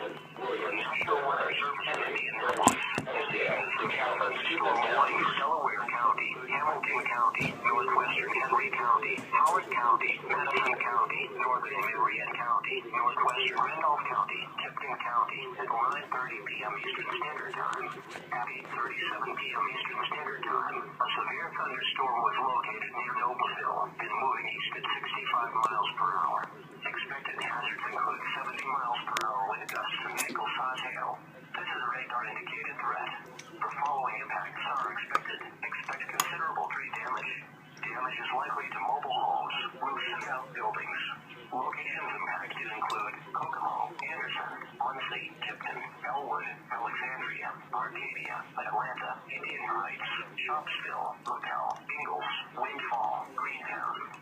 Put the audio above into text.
National Weather Service in Indianapolis. Warnings, Delaware County, Hamilton County, Northwestern Henry County, Howard County, Madison County, Northern Marion County, Northwestern Randolph County, Tipton County, at 9:30 p.m. Eastern Standard Time. At 8:37 p.m. Eastern Standard Time, a severe thunderstorm was located near Noblesville and moving east at 65 miles per hour. Expected hazards include 70 miles per hour wind gusts and nickel-size hail. This is a radar-indicated threat. The following impacts are expected. Expect considerable tree damage. Damage is likely to mobile homes, roofs, and outbuildings. Locations impacted include Kokomo, Anderson, Muncie, Tipton, Elwood, Alexandria, Arcadia, Atlanta, Indian Heights, Shopsville, Hotel, Ingalls, Windfall, Greentown.